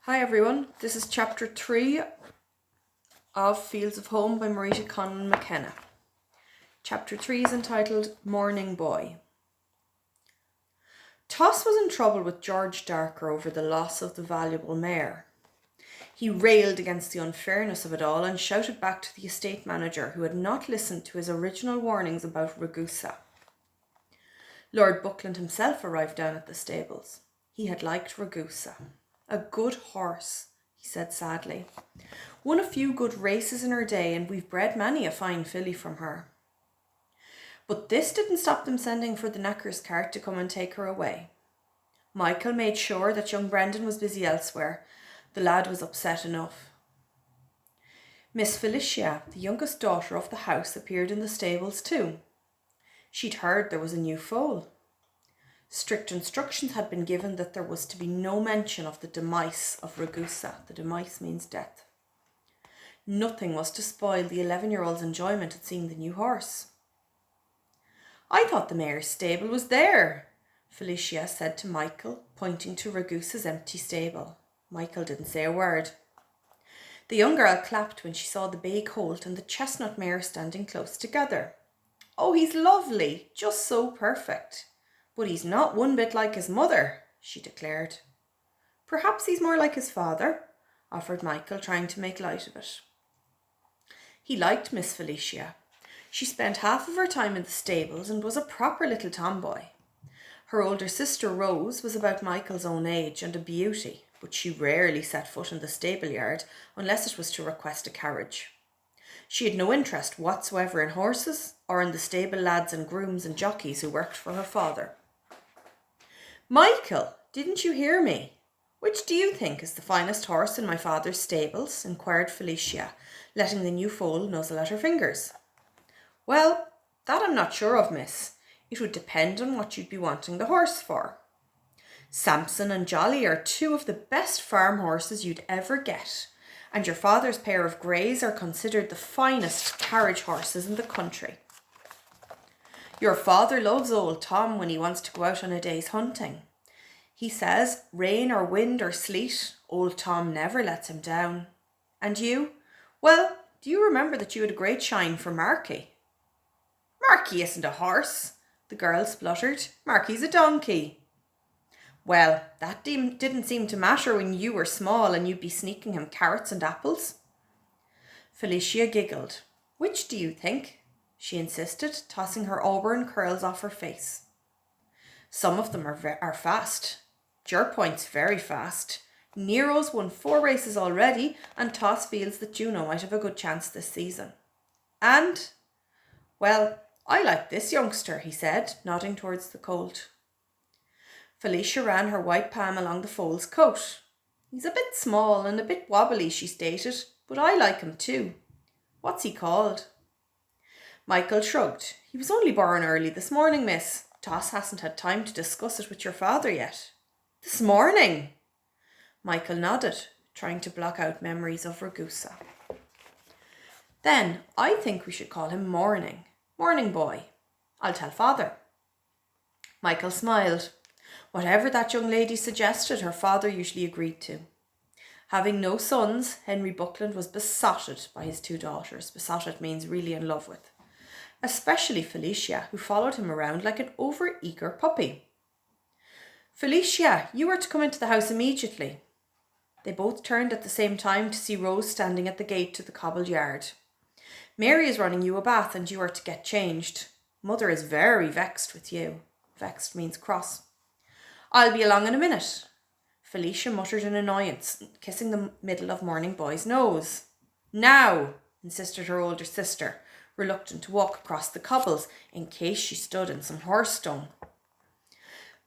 Hi everyone, this is chapter 3 of Fields of Home by Marita Conlon McKenna. Chapter 3 is entitled Morning Boy. Toss was in trouble with George Darker over the loss of the valuable mare. He railed against the unfairness of it all and shouted back to the estate manager who had not listened to his original warnings about Ragusa. Lord Buckland himself arrived down at the stables. He had liked Ragusa. A good horse, he said sadly. Won a few good races in her day, and we've bred many a fine filly from her. But this didn't stop them sending for the knacker's cart to come and take her away. Michael made sure that young Brendan was busy elsewhere. The lad was upset enough. Miss Felicia, the youngest daughter of the house, appeared in the stables too. She'd heard there was a new foal. Strict instructions had been given that there was to be no mention of the demise of Ragusa. The demise means death. Nothing was to spoil the 11-year-old's enjoyment at seeing the new horse. I thought the mare's stable was there, Felicia said to Michael, pointing to Ragusa's empty stable. Michael didn't say a word. The young girl clapped when she saw the bay colt and the chestnut mare standing close together. Oh, he's lovely, just so perfect. But he's not one bit like his mother, she declared. Perhaps he's more like his father, offered Michael, trying to make light of it. He liked Miss Felicia. She spent half of her time in the stables and was a proper little tomboy. Her older sister Rose was about Michael's own age and a beauty, but she rarely set foot in the stable yard unless it was to request a carriage. She had no interest whatsoever in horses or in the stable lads and grooms and jockeys who worked for her father. Michael, didn't you hear me? Which do you think is the finest horse in my father's stables? Inquired Felicia, letting the new foal nuzzle at her fingers. Well, that I'm not sure of, miss. It would depend on what you'd be wanting the horse for. Samson and Jolly are two of the best farm horses you'd ever get, and your father's pair of greys are considered the finest carriage horses in the country. Your father loves old Tom when he wants to go out on a day's hunting. He says, rain or wind or sleet, old Tom never lets him down. And you? Well, do you remember that you had a great shine for Marky? Marky isn't a horse, the girl spluttered. Marky's a donkey. Well, that didn't seem to matter when you were small and you'd be sneaking him carrots and apples. Felicia giggled. Which do you think? She insisted, tossing her auburn curls off her face. Some of them are fast. Jerpoint's very fast. Nero's won 4 races already, and Toss feels that Juno might have a good chance this season. And, well, I like this youngster, he said, nodding towards the colt. Felicia ran her white palm along the foal's coat. He's a bit small and a bit wobbly, she stated, but I like him too. What's he called? Michael shrugged. He was only born early this morning, miss. Toss hasn't had time to discuss it with your father yet. This morning? Michael nodded, trying to block out memories of Ragusa. Then I think we should call him Morning. Morning Boy. I'll tell father. Michael smiled. Whatever that young lady suggested, her father usually agreed to. Having no sons, Henry Buckland was besotted by his 2 daughters. Besotted means really in love with. Especially Felicia, who followed him around like an over-eager puppy. Felicia, you are to come into the house immediately. They both turned at the same time to see Rose standing at the gate to the cobbled yard. Mary is running you a bath and you are to get changed. Mother is very vexed with you. Vexed means cross. I'll be along in a minute. Felicia muttered in annoyance, kissing the middle of Morning Boy's nose. Now, insisted her older sister, reluctant to walk across the cobbles in case she stood in some horse dung.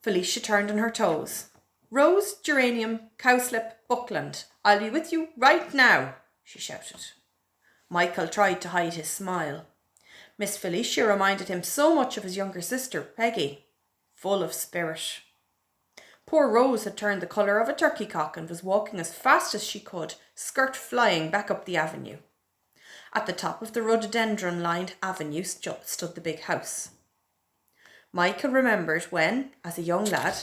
Felicia turned on her toes. Rose, Geranium, Cowslip, Buckland, I'll be with you right now, she shouted. Michael tried to hide his smile. Miss Felicia reminded him so much of his younger sister, Peggy, full of spirit. Poor Rose had turned the colour of a turkey cock and was walking as fast as she could, skirt flying back up the avenue. At the top of the rhododendron-lined avenue stood the big house. Michael remembered when, as a young lad,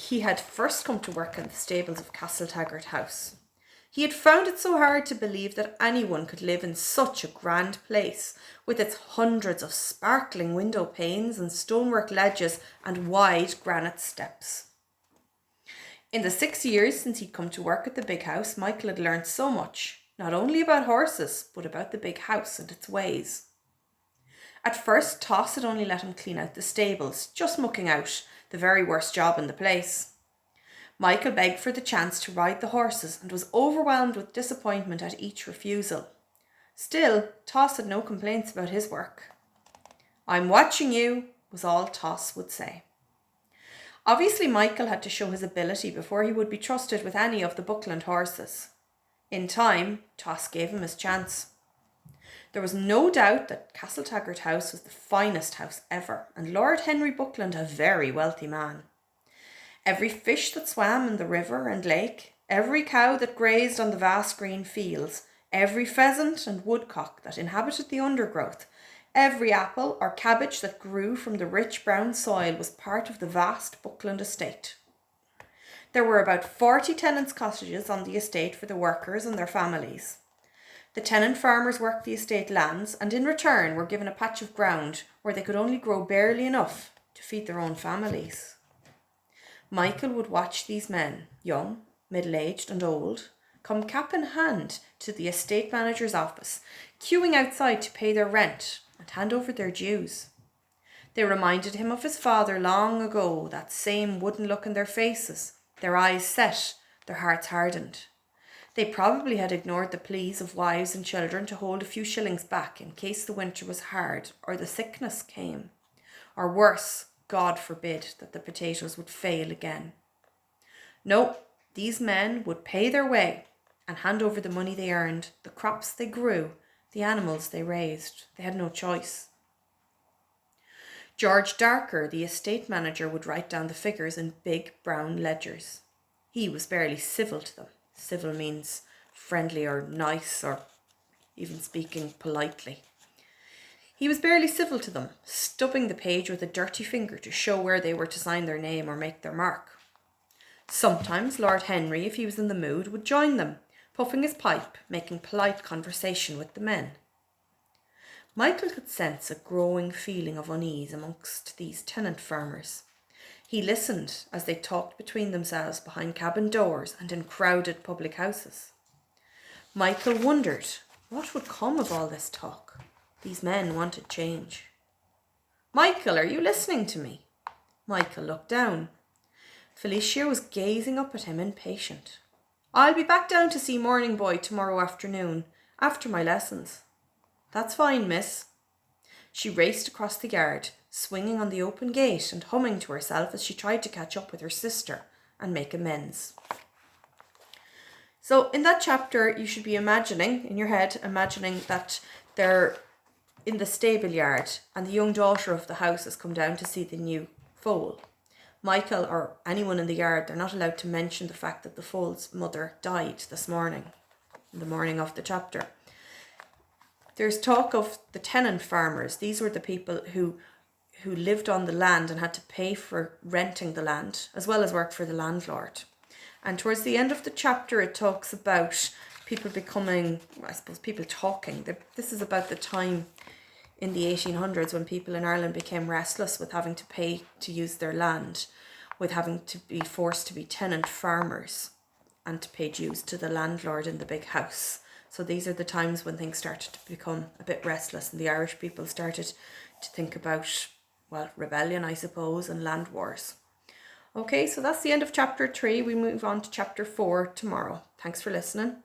he had first come to work in the stables of Castletaggart House. He had found it so hard to believe that anyone could live in such a grand place, with its hundreds of sparkling window panes and stonework ledges and wide granite steps. In the 6 years since he'd come to work at the big house, Michael had learned so much, not only about horses, but about the big house and its ways. At first, Toss had only let him clean out the stables, just mucking out, the very worst job in the place. Michael begged for the chance to ride the horses and was overwhelmed with disappointment at each refusal. Still, Toss had no complaints about his work. "I'm watching you," was all Toss would say. Obviously, Michael had to show his ability before he would be trusted with any of the Buckland horses. In time, Toss gave him his chance. There was no doubt that Castletaggart House was the finest house ever, and Lord Henry Buckland a very wealthy man. Every fish that swam in the river and lake, every cow that grazed on the vast green fields, every pheasant and woodcock that inhabited the undergrowth, every apple or cabbage that grew from the rich brown soil was part of the vast Buckland estate. There were about 40 tenants' cottages on the estate for the workers and their families. The tenant farmers worked the estate lands and in return were given a patch of ground where they could only grow barely enough to feed their own families. Michael would watch these men, young, middle-aged and old, come cap in hand to the estate manager's office, queuing outside to pay their rent and hand over their dues. They reminded him of his father long ago, that same wooden look in their faces, their eyes set, their hearts hardened. They probably had ignored the pleas of wives and children to hold a few shillings back in case the winter was hard or the sickness came, or worse, God forbid, that the potatoes would fail again. No, these men would pay their way and hand over the money they earned, the crops they grew, the animals they raised. They had no choice. George Darker, the estate manager, would write down the figures in big brown ledgers. He was barely civil to them. Civil means friendly or nice or even speaking politely. He was barely civil to them, stubbing the page with a dirty finger to show where they were to sign their name or make their mark. Sometimes Lord Henry, if he was in the mood, would join them, puffing his pipe, making polite conversation with the men. Michael could sense a growing feeling of unease amongst these tenant farmers. He listened as they talked between themselves behind cabin doors and in crowded public houses. Michael wondered what would come of all this talk. These men wanted change. "Michael, are you listening to me?" Michael looked down. Felicia was gazing up at him, impatient. "I'll be back down to see Morning Boy tomorrow afternoon, after my lessons." "That's fine, miss." She raced across the yard, swinging on the open gate and humming to herself as she tried to catch up with her sister and make amends. So in that chapter, you should be imagining, in your head, that they're in the stable yard and the young daughter of the house has come down to see the new foal. Michael or anyone in the yard, they're not allowed to mention the fact that the foal's mother died this morning, in the morning of the chapter. There's talk of the tenant farmers. These were the people who lived on the land and had to pay for renting the land as well as work for the landlord. And towards the end of the chapter, it talks about people becoming, people talking. This is about the time in the 1800s when people in Ireland became restless with having to pay to use their land, with having to be forced to be tenant farmers and to pay dues to the landlord in the big house. So these are the times when things started to become a bit restless and the Irish people started to think about, rebellion, I suppose, and land wars. Okay, so that's the end of chapter 3. We move on to chapter 4 tomorrow. Thanks for listening.